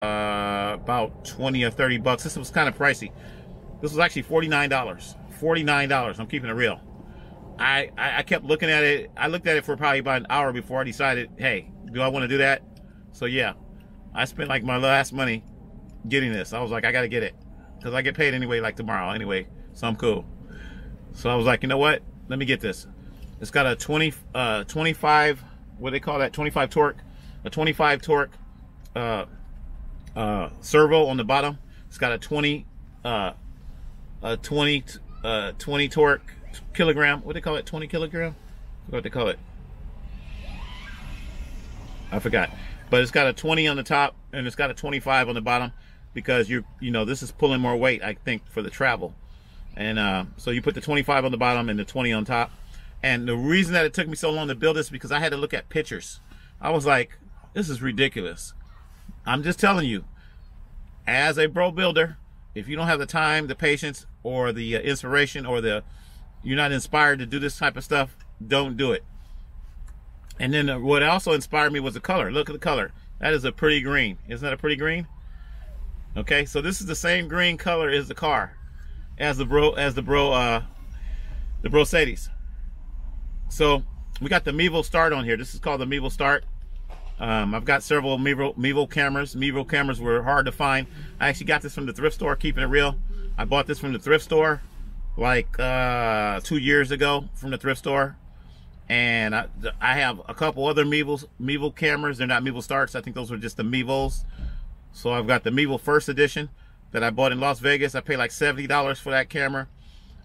about 20 or 30 bucks. This was kind of pricey. This was actually $49. $49. I'm keeping it real. I kept looking at it. I looked at it for probably about an hour before I decided, hey, do I want to do that? So yeah, I spent like my last money getting this. I was like, I got to get it because I get paid anyway, like tomorrow anyway. So I'm cool. So I was like, you know what? Let me get this. It's got a 25, what do they call that? 25 torque, a 25 torque servo on the bottom. It's got a 20 torque kilogram. What do they call it? 20 kilogram? What they call it? I forgot. But it's got a 20 on the top and it's got a 25 on the bottom because you know this is pulling more weight, I think, for the travel. And so you put the 25 on the bottom and the 20 on top. And the reason that it took me so long to build this is because I had to look at pictures. I was like, this is ridiculous. I'm just telling you, as a bro builder, if you don't have the time, the patience, or the inspiration, or you're not inspired to do this type of stuff, don't do it. And then what also inspired me was the color. Look at the color. That is a pretty green. Isn't that a pretty green? Okay, so this is the same green color as the car, as the BRO-CEDES. So we got the Mevo Start on here. This is called the Mevo Start. I've got several Mevo cameras. Mevo cameras were hard to find. I actually got this from the thrift store, keeping it real. I bought this from the thrift store like 2 years ago from the thrift store. And I have a couple other Mevo cameras. They're not Mevo Starts. I think those were just the Mevos. So I've got the Mevo First Edition that I bought in Las Vegas. I paid like $70 for that camera.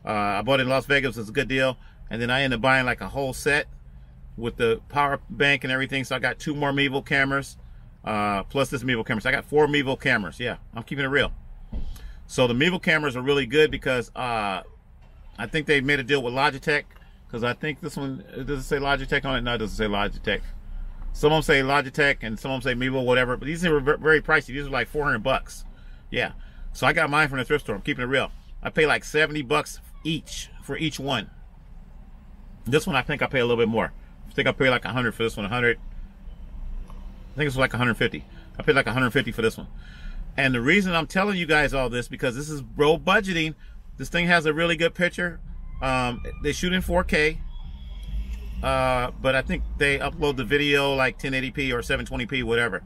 I bought it in Las Vegas. It was a good deal. And then I ended up buying like a whole set with the power bank and everything. So I got 2 more Mevo cameras, plus this Mevo camera. So I got 4 Mevo cameras. Yeah, I'm keeping it real. So the Mevo cameras are really good because I think they made a deal with Logitech. Because I think this one, does it say Logitech on it? No, it doesn't say Logitech. Some of them say Logitech and some of them say Mevo, whatever. But these are very pricey. These are like 400 bucks. Yeah. So I got mine from the thrift store. I'm keeping it real. I pay like 70 bucks each for each one. This one I think I pay a little bit more. I think I paid like 100 for this one. 100. I think it's like 150. I paid like 150 for this one. And the reason I'm telling you guys all this because this is bro budgeting. This thing has a really good picture. They shoot in 4K, but I think they upload the video like 1080p or 720p, whatever.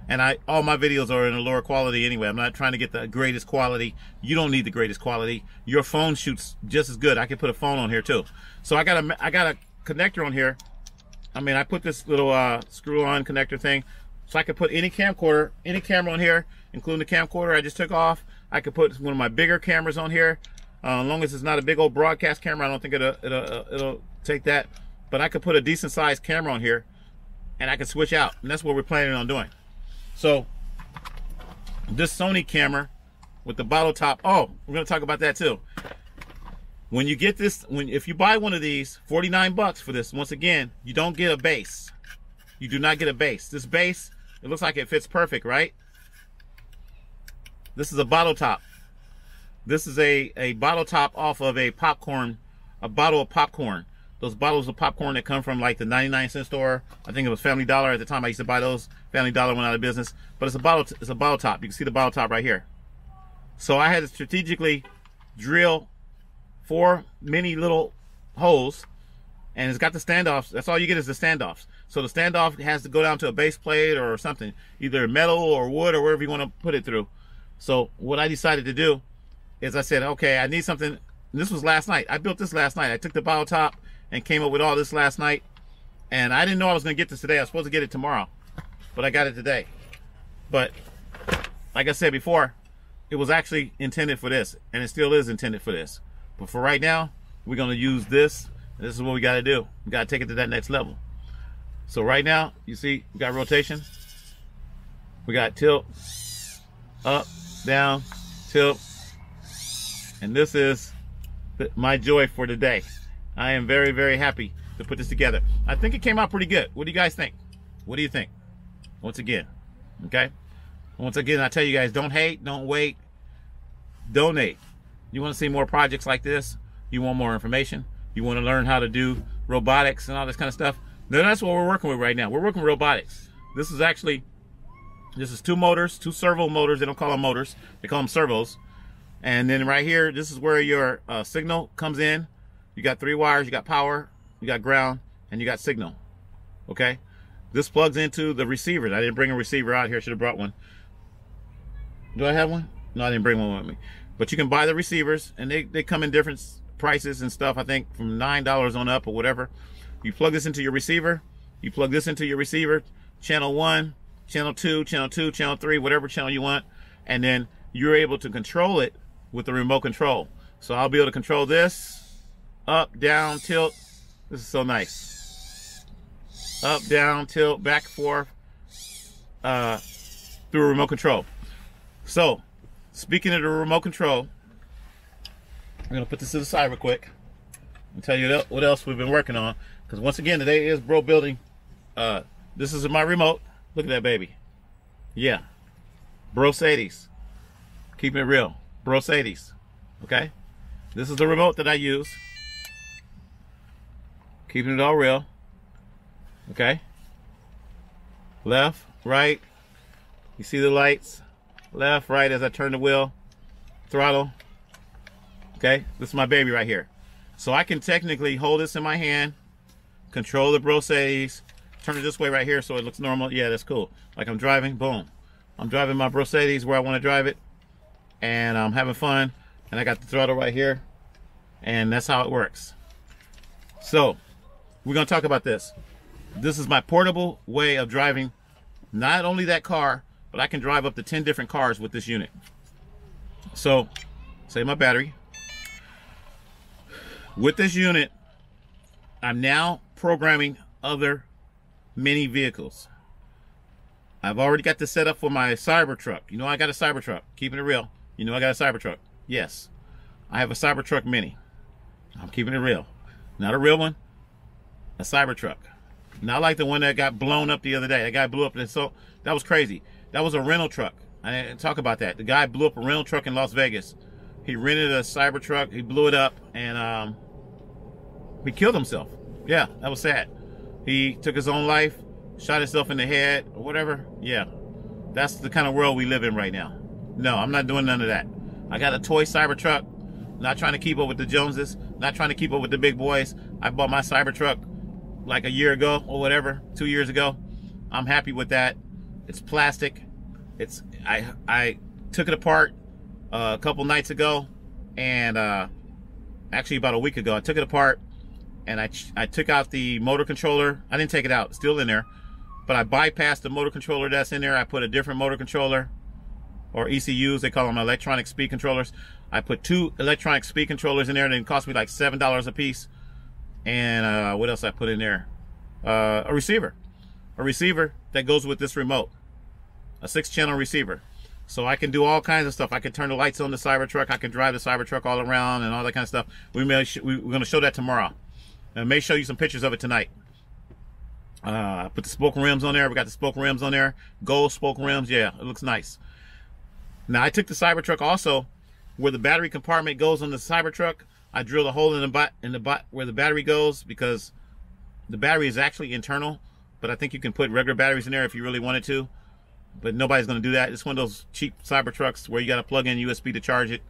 And all my videos are in a lower quality anyway. I'm not trying to get the greatest quality. You don't need the greatest quality. Your phone shoots just as good. I can put a phone on here too. So I got a connector on here. I mean, I put this little screw-on connector thing, so I could put any camcorder, any camera on here, including the camcorder I just took off. I could put one of my bigger cameras on here. As long as it's not a big old broadcast camera, I don't think it'll take that. But I could put a decent sized camera on here and I can switch out. And that's what we're planning on doing. So this Sony camera with the bottle top. Oh, we're going to talk about that too. When you get this, if you buy one of these, 49 bucks for this, once again, you don't get a base. You do not get a base. This base, it looks like it fits perfect, right? This is a bottle top. This is a bottle top off of a bottle of popcorn. Those bottles of popcorn that come from like the 99-cent store. I think it was Family Dollar at the time. I used to buy those. Family Dollar went out of business. But it's a bottle top. You can see the bottle top right here. So I had to strategically drill 4 mini little holes, and it's got the standoffs. That's all you get is the standoffs. So the standoff has to go down to a base plate or something, either metal or wood or wherever you want to put it through. So what I decided to do is I said, okay, I need something. This was last night. I built this last night. I took the bottle top and came up with all this last night. And I didn't know I was going to get this today. I was supposed to get it tomorrow, but I got it today. But like I said before, it was actually intended for this, and it still is intended for this. But for right now, we're going to use this. And this is what we got to do. We got to take it to that next level. So right now, you see, we got rotation. We got tilt, up, down, tilt. And this is my joy for today. I am very, very happy to put this together. I think it came out pretty good. What do you guys think? What do you think? Once again, okay? Once again, I tell you guys, don't hate, don't wait, donate. You want to see more projects like this? You want more information? You want to learn how to do robotics and all this kind of stuff? Then that's what we're working with right now. We're working with robotics. This is actually This is two motors, two servo motors. They don't call them motors, they call them servos. And then right here, this is where your signal comes in. You got 3 wires, you got power, you got ground, and you got signal. Okay, this plugs into the receivers. I didn't bring a receiver out here, should have brought one. Do I have one? No, I didn't bring one with me. But you can buy the receivers, and they come in different prices and stuff. I think from $9 on up or whatever. You plug this into your receiver, you plug this into your receiver, channel 1, channel 2, channel 3, whatever channel you want, and then you're able to control it with the remote control. So I'll be able to control this, up, down, tilt. This is so nice. Up, down, tilt, back, forth, through a remote control. So, speaking of the remote control, I'm gonna put this to the side real quick and tell you what else we've been working on. Because once again, today is Bro Building. This is my remote. Look at that baby. Yeah, BRO-CEDES. Keeping it real. BRO-CEDES. Okay, this is the remote that I use. Keeping it all real. Okay, left, right. You see the lights. Left, right as I turn the wheel. Throttle. Okay, this is my baby right here. So I can technically hold this in my hand, control the BRO-CEDES, turn it this way right here so it looks normal. Yeah, that's cool. Like I'm driving, boom. I'm driving my BRO-CEDES where I want to drive it, and I'm having fun, and I got the throttle right here, and that's how it works. So we're going to talk about this. This is my portable way of driving not only that car, but I can drive up to 10 different cars with this unit. So, save my battery. With this unit, I'm now programming other mini vehicles. I've already got this set up for my Cybertruck. You know I got a Cybertruck. Keeping it real. You know I got a Cybertruck. Yes. I have a Cybertruck Mini. I'm keeping it real. Not a real one. A Cybertruck. Not like the one that got blown up the other day. That guy blew up, and so that was crazy. That was a rental truck. I didn't talk about that. The guy blew up a rental truck in Las Vegas. He rented a Cybertruck. He blew it up, and he killed himself. Yeah, that was sad. He took his own life, shot himself in the head, or whatever. Yeah, that's the kind of world we live in right now. No, I'm not doing none of that. I got a toy Cybertruck. Not trying to keep up with the Joneses. Not trying to keep up with the big boys. I bought my Cybertruck like a year ago or whatever, 2 years ago. I'm happy with that. It's plastic. It's I took it apart a couple nights ago, and actually about a week ago. I took it apart, and I took out the motor controller. I didn't take it out, it's still in there, but I bypassed the motor controller that's in there. I put a different motor controller, or ECUs, they call them electronic speed controllers. I put 2 electronic speed controllers in there, and it cost me like $7 a piece. And what else I put in there? A receiver that goes with this remote, a 6-channel receiver. So I can do all kinds of stuff. I can turn the lights on the Cybertruck. I can drive the Cybertruck all around and all that kind of stuff. We're going to show that tomorrow. And I may show you some pictures of it tonight. I put the spoke rims on there. We got the spoke rims on there. Gold spoke rims. Yeah, it looks nice. Now I took the Cybertruck also, where the battery compartment goes on the Cybertruck. I drilled a hole in the where the battery goes, because the battery is actually internal, but I think you can put regular batteries in there if you really wanted to. But nobody's going to do that. It's one of those cheap Cybertrucks where you got to plug in USB to charge it.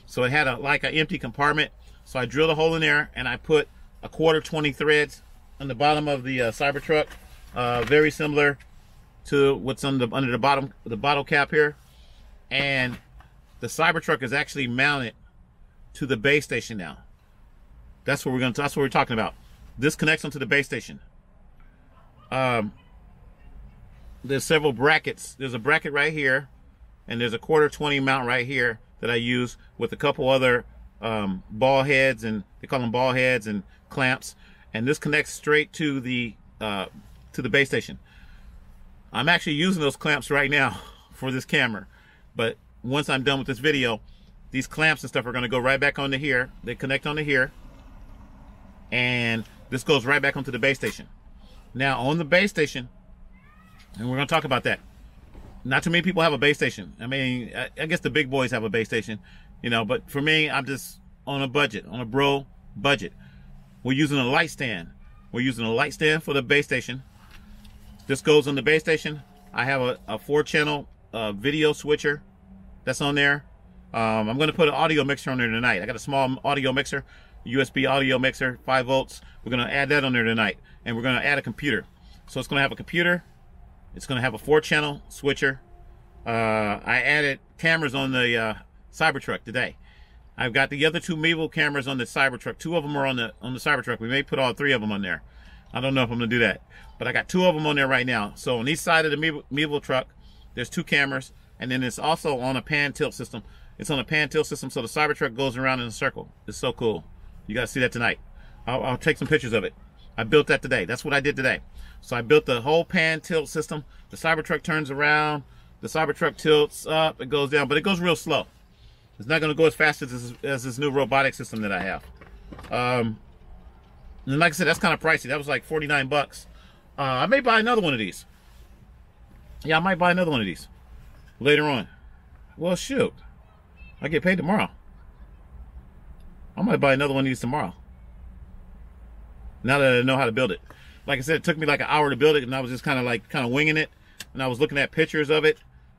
So it had like an empty compartment. So I drilled a hole in there, and I put a 1/4 threads on the bottom of the Cybertruck, very similar to what's on under the bottle cap here. And the Cybertruck is actually mounted to the base station now. That's what we're talking about. This connects onto the base station. There's several brackets. There's a bracket right here, and there's a 1/4 mount right here that I use with a couple other ball heads, and they call them ball heads and clamps. And this connects straight to the base station. I'm actually using those clamps right now for this camera, but once I'm done with this video, these clamps and stuff are going to go right back onto here. They connect onto here, and this goes right back onto the base station. Now on the base station, and we're going to talk about that. Not too many people have a base station. I mean, I guess the big boys have a base station, you know, but for me, I'm just on a budget, on a bro budget. We're using a light stand. We're using a light stand for the base station. This goes on the base station. I have a 4-channel video switcher that's on there. I'm going to put an audio mixer on there tonight. I got a small audio mixer, USB audio mixer, 5 volts. We're going to add that on there tonight. And we're going to add a computer. So it's going to have a computer. It's going to have a 4-channel switcher. I added cameras on the Cybertruck today. I've got the other 2 Mevo cameras on the Cybertruck. 2 of them are on the Cybertruck. We may put all 3 of them on there. I don't know if I'm going to do that. But I got 2 of them on there right now. So on each side of the Mevo truck, there's 2 cameras. And then it's also on a pan-tilt system. It's on a pan-tilt system, so the Cybertruck goes around in a circle. It's so cool. You got to see that tonight. I'll take some pictures of it. I built that today. That's what I did today. So I built the whole pan-tilt system. The Cybertruck turns around. The Cybertruck tilts up. It goes down, but it goes real slow. It's not going to go as fast as this new robotic system that I have. And like I said, that's kind of pricey. That was like 49 bucks. I may buy another one of these. Yeah, I might buy another one of these later on. Well, shoot. I get paid tomorrow. I might buy another one of these tomorrow. Now that I know how to build it. Like I said, it took me like an hour to build it, and I was just kind of winging it. And I was looking at pictures of it,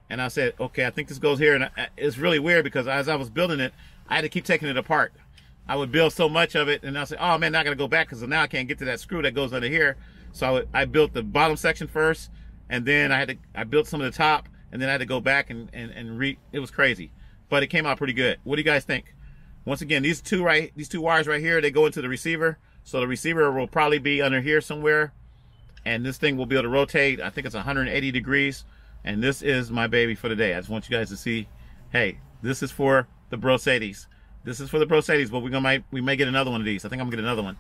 and I said, okay, I think this goes here. And it's really weird because as I was building it, I had to keep taking it apart. I would build so much of it, and I said, oh man, now I gotta go back because now I can't get to that screw that goes under here. So I built the bottom section first, and then I built some of the top, and then I had to go back and it was crazy. But it came out pretty good. What do you guys think? Once again, these two wires right here, they go into the receiver. So the receiver will probably be under here somewhere. And this thing will be able to rotate. I think it's 180 degrees. And this is my baby for the day. I just want you guys to see, hey, this is for the BRO-CEDES. This is for the BRO-CEDES, but we may get another one of these. I think I'm gonna get another one.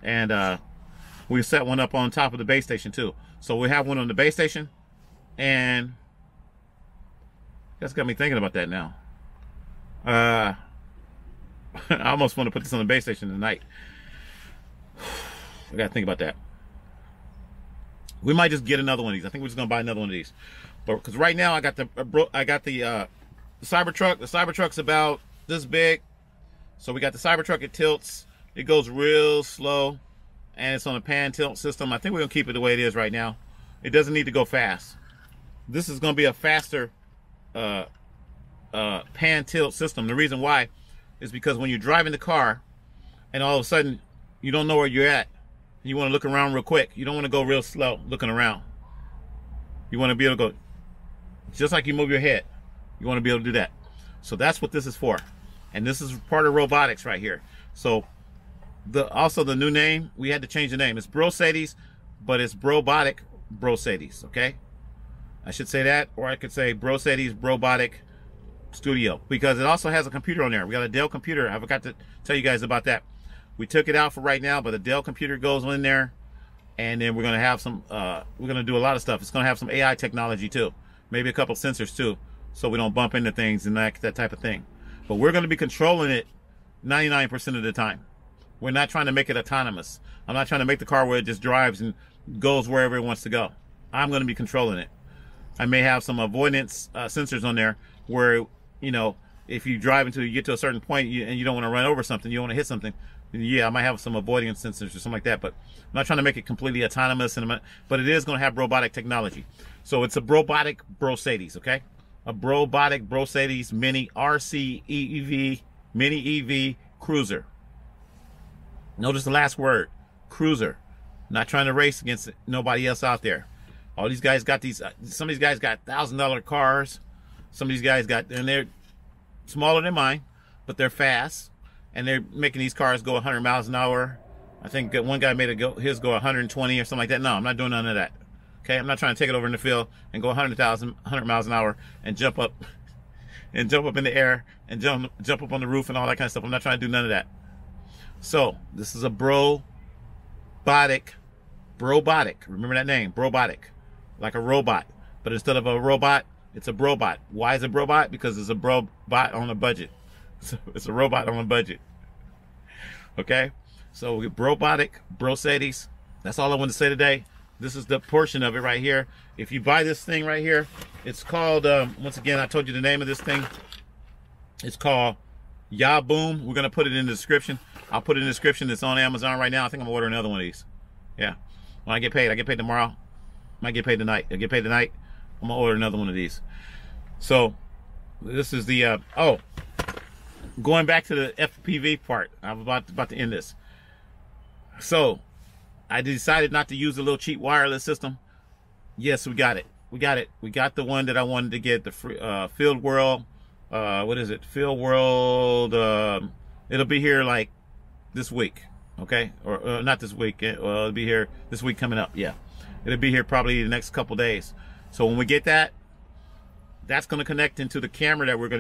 And we set one up on top of the base station too. So we have one on the base station, and that's got me thinking about that now. I almost want to put this on the base station tonight. I gotta think about that. We might just get another one of these. I think we're just gonna buy another one of these. But because right now I got the Cybertruck. The Cybertruck's about this big. So we got the Cybertruck. It tilts. It goes real slow, and it's on a pan tilt system. I think we're gonna keep it the way it is right now. It doesn't need to go fast. This is gonna be a faster pan tilt system. The reason why is because when you're driving the car and all of a sudden you don't know where you're at, you want to look around real quick. You don't want to go real slow looking around. You want to be able to go just like you move your head. You want to be able to do that. So that's what this is for. And this is part of robotics right here. So also the new name, we had to change the name. It's BRO-CEDES, but it's BRO-BOTIC BRO-CEDES, okay? I should say that, or I could say BRO-CEDES BRO-BOTIC Studio, because it also has a computer on there. We got a Dell computer. I forgot to tell you guys about that. We took it out for right now, but the Dell computer goes in there, and then we're gonna have some we're gonna do a lot of stuff. It's gonna have some AI technology too, maybe a couple sensors too, so we don't bump into things and that type of thing. But we're gonna be controlling it 99% of the time. We're not trying to make it autonomous. I'm not trying to make the car where it just drives and goes wherever it wants to go. I'm gonna be controlling it. I may have some avoidance sensors on there where, you know, if you drive until you get to a certain point and you don't want to run over something, you don't want to hit something, yeah, I might have some avoidance sensors or something like that, but I'm not trying to make it completely autonomous, but it is going to have robotic technology. So it's a BRO-BOTIC BRO-CEDES, okay? A BRO-BOTIC BRO-CEDES Mini RC Mini EV Cruiser. Notice the last word, cruiser. Not trying to race against nobody else out there. All these guys got these, some of these guys got $1,000 cars. Some of these guys got, and they're smaller than mine, but they're fast. And they're making these cars go 100 miles an hour. I think one guy made his go 120 or something like that. No, I'm not doing none of that. Okay, I'm not trying to take it over in the field and go 100 miles an hour and jump up in the air and jump up on the roof and all that kind of stuff. I'm not trying to do none of that. So this is a BRO-BOTIC. Remember that name, BRO-BOTIC, like a robot. But instead of a robot, it's a BRO-BOT. Why is it BRO-BOT? Because it's a BRO-BOT on a budget. So it's a robot on a budget. Okay, so we get BRO-BOTIC, BRO-CEDES. That's all I want to say today. This is the portion of it right here. If you buy this thing right here, it's called, once again, I told you the name of this thing. It's called Yahboom. We're going to put it in the description. I'll put it in the description. It's on Amazon right now. I think I'm going to order another one of these. Yeah. When I get paid tomorrow. Might get paid tonight. I'll get paid tonight. I'm gonna order another one of these. So this is the oh, going back to the FPV part. I'm about to end this. So I decided not to use the little cheap wireless system. Yes, we got it. We got it. We got the one that I wanted to get, the Field World. What is it? Field World. It'll be here like this week. Okay, or not this week. It'll be here this week coming up. Yeah, it'll be here probably the next couple days. So when we get that, that's going to connect into the camera that we're going to